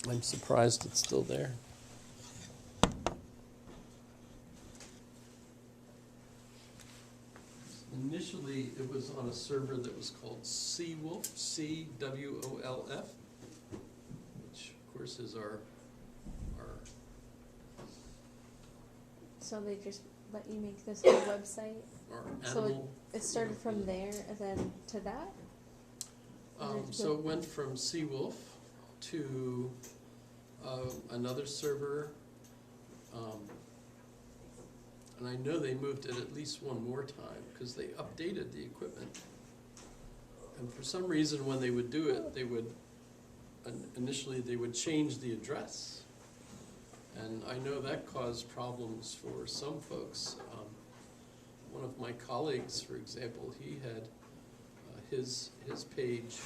I'm surprised it's still there. Initially, it was on a server that was called Cwolf, CWOLF, which of course is our So they just let you make this whole website? So animal. it started from there and then to that? So it went from Cwolf to another server, and I know they moved it at least one more time because they updated the equipment. And for some reason, when they would do it, they would initially they would change the address, and I know that caused problems for some folks. One of my colleagues, for example, he had his page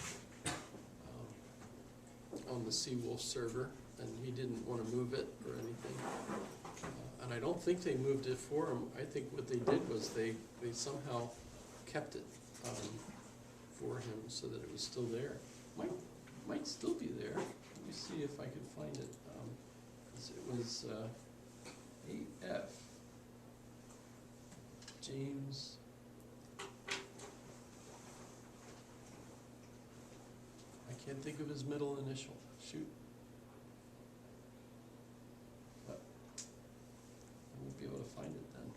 on the Cwolf server, and he didn't want to move it or anything. And I don't think they moved it for him. I think what they did was they somehow kept it for him so that it was still there. Might still be there. Let me see if I can find it. 'Cause it was AF James. I can't think of his middle initial. Shoot. But I won't be able to find it then.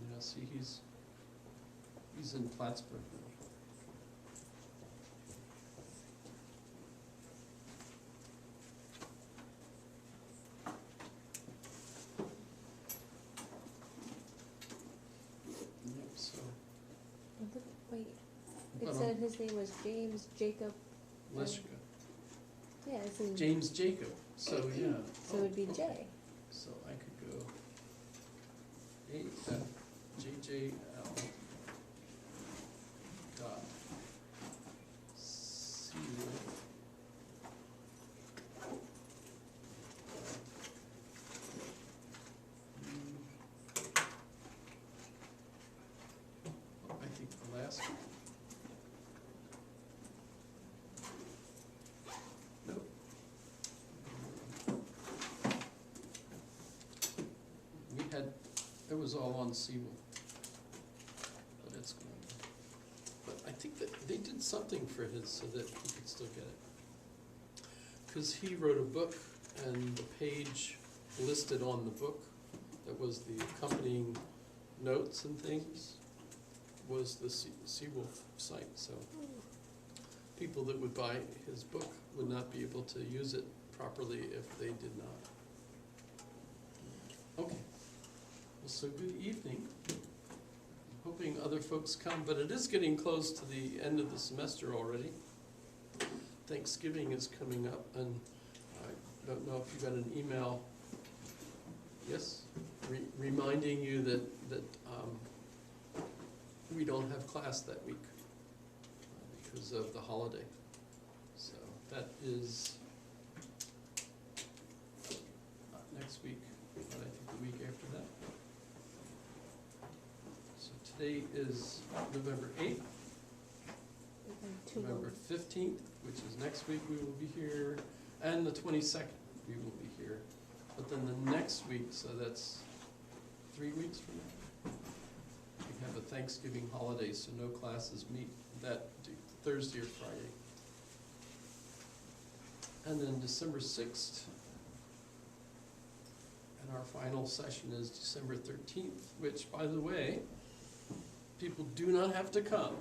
Yeah, see, he's in Plattsburgh now. Yep, so. Wait, but, it said his name was James Jacob. Leshka. Yeah, it's in, James Jacob, so yeah. so it would be okay. J. So I could go AFJJL dot Cwolf. I think the last one. Nope. We had, it was all on Cwolf. But it's gone. But I think that they did something for his so that he could still get it. Because he wrote a book, and the page listed on the book that was the accompanying notes and things was the Cwolf site. So people that would buy his book would not be able to use it properly if they did not. Okay. Well, so good evening. Hoping other folks come, but it is getting close to the end of the semester already. Thanksgiving is coming up, and I don't know if you got an email, yes, reminding you that we don't have class that week because of the holiday. So that is not next week, but I think the week after that. So today is November 8th. November 15th, which is next week, we will be here, and the 22nd, we will be here. But then the next week, so that's 3 weeks from now, we have a Thanksgiving holiday, so no classes meet that Thursday or Friday. And then December 6th, and our final session is December 13th, which, by the way, people do not have to come.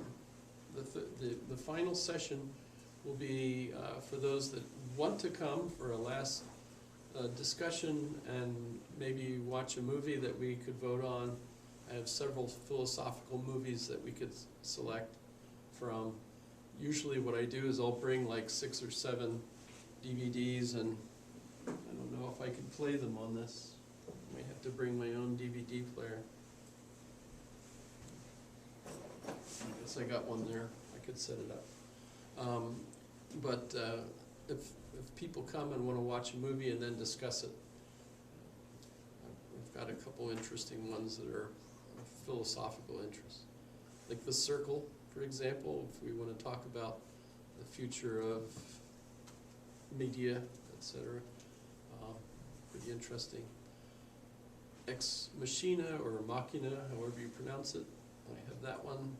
The final session will be for those that want to come for a last discussion and maybe watch a movie that we could vote on. I have several philosophical movies that we could select from. Usually what I do is I'll bring like 6 or 7 DVDs, and I don't know if I can play them on this. I might have to bring my own DVD player. I guess I got one there. I could set it up. But if people come and wanna watch a movie and then discuss it, we've got a couple interesting ones that are of philosophical interest. Like The Circle, for example, if we wanna talk about the future of media, etc. Pretty interesting. Ex Machina or Machina, however you pronounce it. I have that one.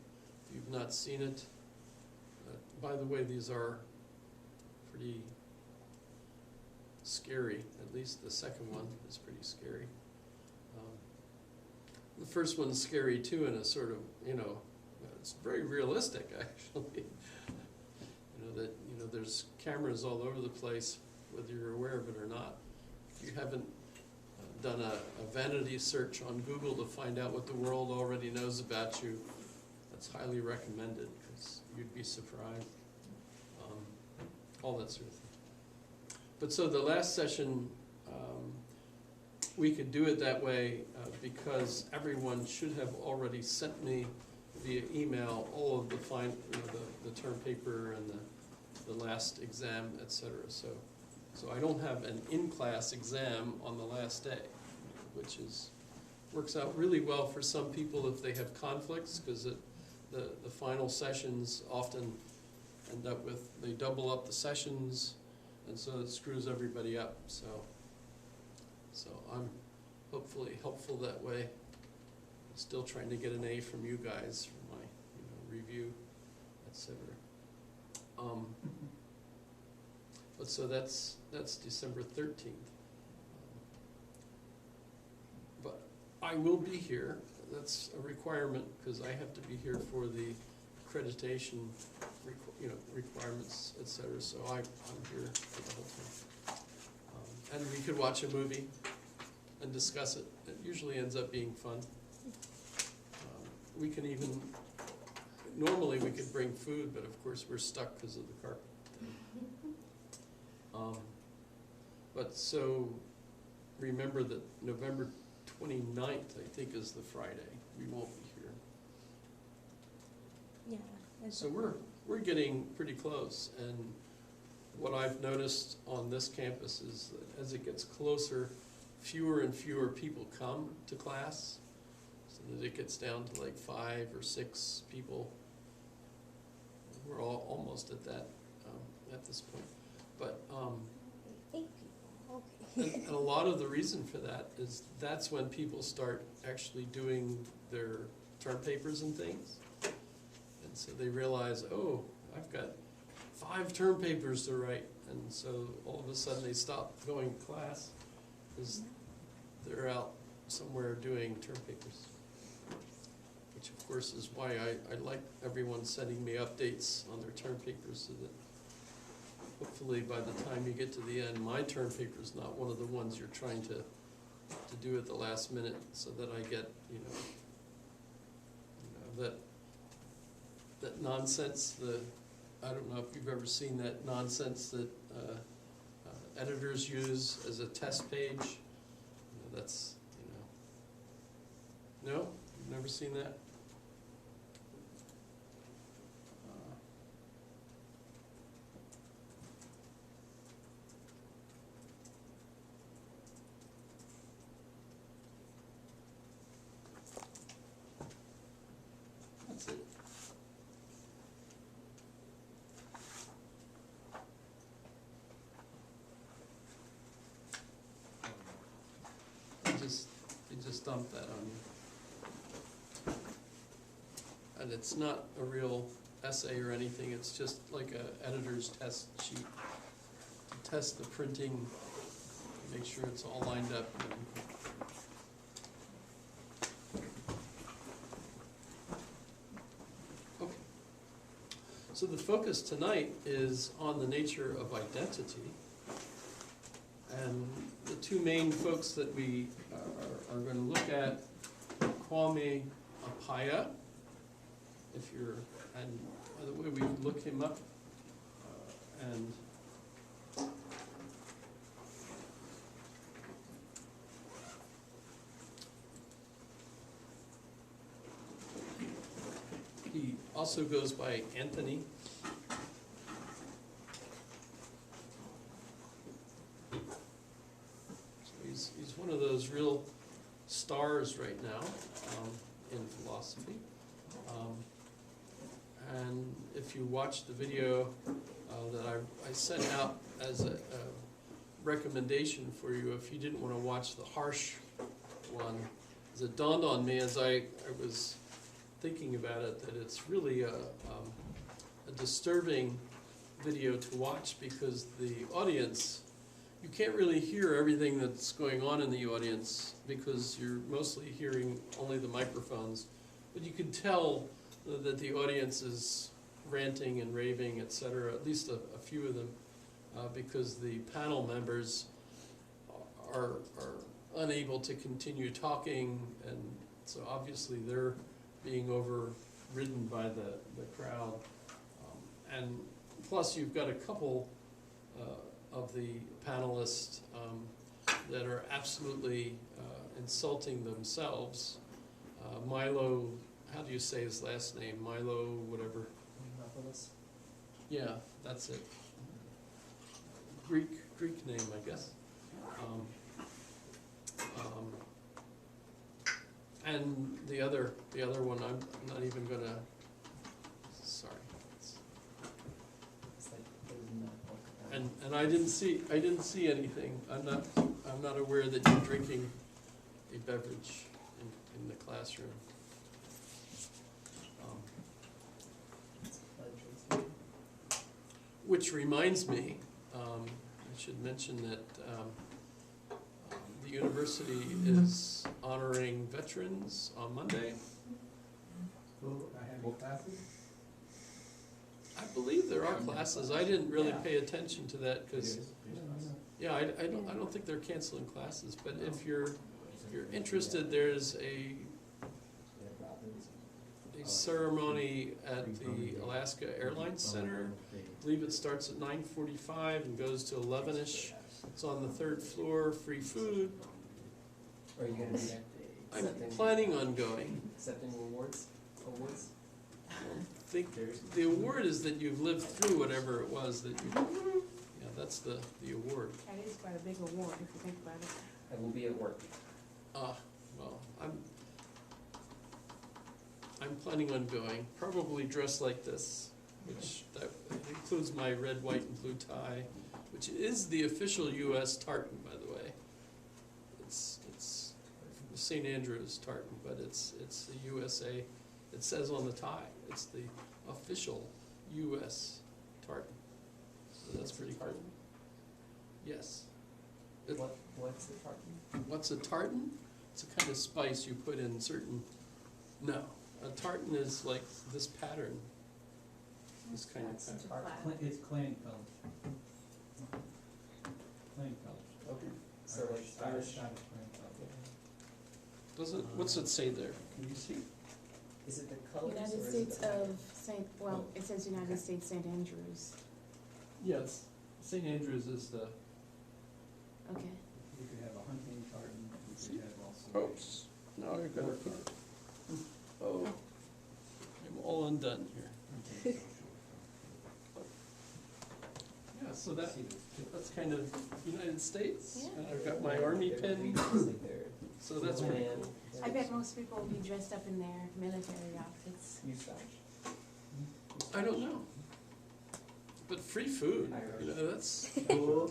If you've not seen it, by the way, these are pretty scary. At least the second one is pretty scary. The first one's scary too, in a sort of, it's very realistic actually. There's cameras all over the place, whether you're aware of it or not. If you haven't done a vanity search on Google to find out what the world already knows about you, that's highly recommended, because you'd be surprised. All that sort of thing. But so the last session, we could do it that way because everyone should have already sent me via email all of the term paper and the last exam, etc. So I don't have an in-class exam on the last day, which works out really well for some people if they have conflicts, because the final sessions often end up with, they double up the sessions, and so it screws everybody up. So I'm hopefully helpful that way. I'm still trying to get an A from you guys for my review, etc. But so that's December 13th. But I will be here. That's a requirement, because I have to be here for the accreditation requirements, etc. So I'm here for the whole time. And we could watch a movie and discuss it. It usually ends up being fun. We can even, normally we could bring food, but of course we're stuck because of the carpet. But so remember that November 29th, I think, is the Friday. We won't be here. Yeah. So we're getting pretty close, and what I've noticed on this campus is that as it gets closer, fewer and fewer people come to class, so that it gets down to like 5 or 6 people. We're all almost at that at this point. But 8 people. Okay. and a lot of the reason for that is that's when people start actually doing their term papers and things. And so they realize, oh, I've got 5 term papers to write. And so all of a sudden they stop going to class because they're out somewhere doing term papers. Which of course is why I like everyone sending me updates on their term papers, so that hopefully by the time you get to the end, my term paper is not one of the ones you're trying to do at the last minute, so that I get, that nonsense, I don't know if you've ever seen that nonsense that editors use as a test page. That's, no? You've never seen that? That's it. They just dumped that on you. And it's not a real essay or anything, it's just like a editor's test sheet to test the printing, make sure it's all lined up. Okay. So the focus tonight is on the nature of identity. And the 2 main folks that we are going to look at, Kwame Appiah, if you're, and by the way, we can look him up, and he also goes by Anthony. He's one of those real stars right now in philosophy. And if you watch the video that I sent out as a recommendation for you, if you didn't want to watch the harsh one, as it dawned on me as I was thinking about it, that it's really a disturbing video to watch, because the audience, you can't really hear everything that's going on in the audience because you're mostly hearing only the microphones, but you can tell that the audience is ranting and raving, etc., at least a few of them, because the panel members are unable to continue talking, and so obviously they're being overridden by the crowd. And plus you've got a couple of the panelists that are absolutely insulting themselves. Milo, how do you say his last name? Milo, whatever. Yeah, that's it. Greek name, I guess. And the other one, I'm not even gonna. Sorry. And I didn't see anything. I'm not aware that you're drinking a beverage in the classroom. Which reminds me, I should mention that the university is honoring veterans on Monday. Classes? I believe there are classes. I didn't really pay attention to that because, yeah, I don't think they're canceling classes. But if you're interested, there's a ceremony at the Alaska Airlines Center. I believe it starts at 9:45 and goes to 11ish. It's on the 3rd floor, free food. Are you going to be there? I'm planning on going. Accepting awards? I think the award is that you've lived through whatever it was that you, yeah, that's the award. That is quite a big award if you think about it. I will be at work. Well, I'm planning on going, probably dressed like this, which that includes my red, white, and blue tie, which is the official U.S. tartan, by the way. It's St. Andrew's tartan, but it's the USA. It says on the tie, it's the official U.S. tartan. So that's pretty cool. Yes. What's the tartan? What's a tartan? It's a kind of spice you put in certain. No, a tartan is like this pattern. This kind of pattern. It's clan colors. Clan colors. Okay. So like Irish. Scottish clan colors. Does it? What's it say there? Can you see? Is it the colors? United or is States it the of St. Well, it says United States St. Andrews. Yes. St. Andrews is the. Okay. You could have a hunting tartan, you could have also. Oops. Now I've got it. Oh, I'm all undone here. Yeah, so that's kind of United States. Yeah. And I've got my army pin, so that's pretty cool. I bet most people will be dressed up in their military outfits. You Scotch? I don't know. But free food, you know, that's Cool.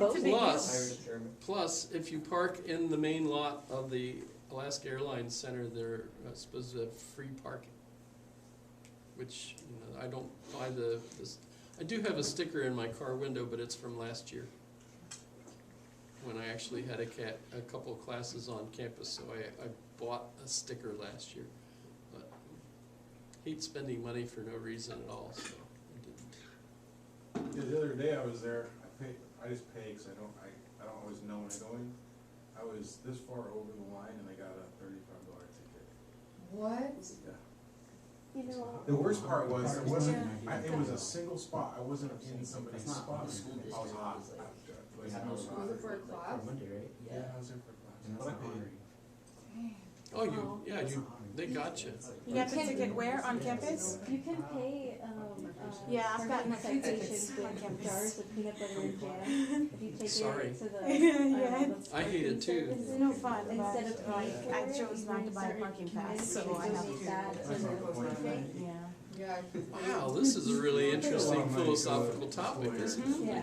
It's a big Irish, German. plus if you park in the main lot of the Alaska Airlines Center, they're supposed to have free parking. Which, you know, I don't buy this. I do have a sticker in my car window, but it's from last year, when I actually had a couple of classes on campus, so I bought a sticker last year. But hate spending money for no reason at all, so I didn't. Yeah, the other day I was there, I just pay because I don't always know when I'm going. I was this far over the line and I got a $35 ticket. What? Yeah. You know, The worst part was, it wasn't, Yeah. it was a single spot, I wasn't in somebody's spot. I was hot. Was it for a class? Monday, right? Yeah, I was there for class. But I paid. Oh, they got you. You got the ticket where on campus? you can pay Yeah, I've gotten a few Parking tickets citations on with campus. jars of peanut butter and jam. If you take Sorry. it to the, Yeah. the I hate it parking too. services, It's no fun, but Instead of like, paying for I it, chose you not to can buy a start parking pass, committing so to I have donate that to. to That's the not the point, campaign. Yeah. Yeah. Wow, this is a really interesting philosophical topic, isn't it? Yeah.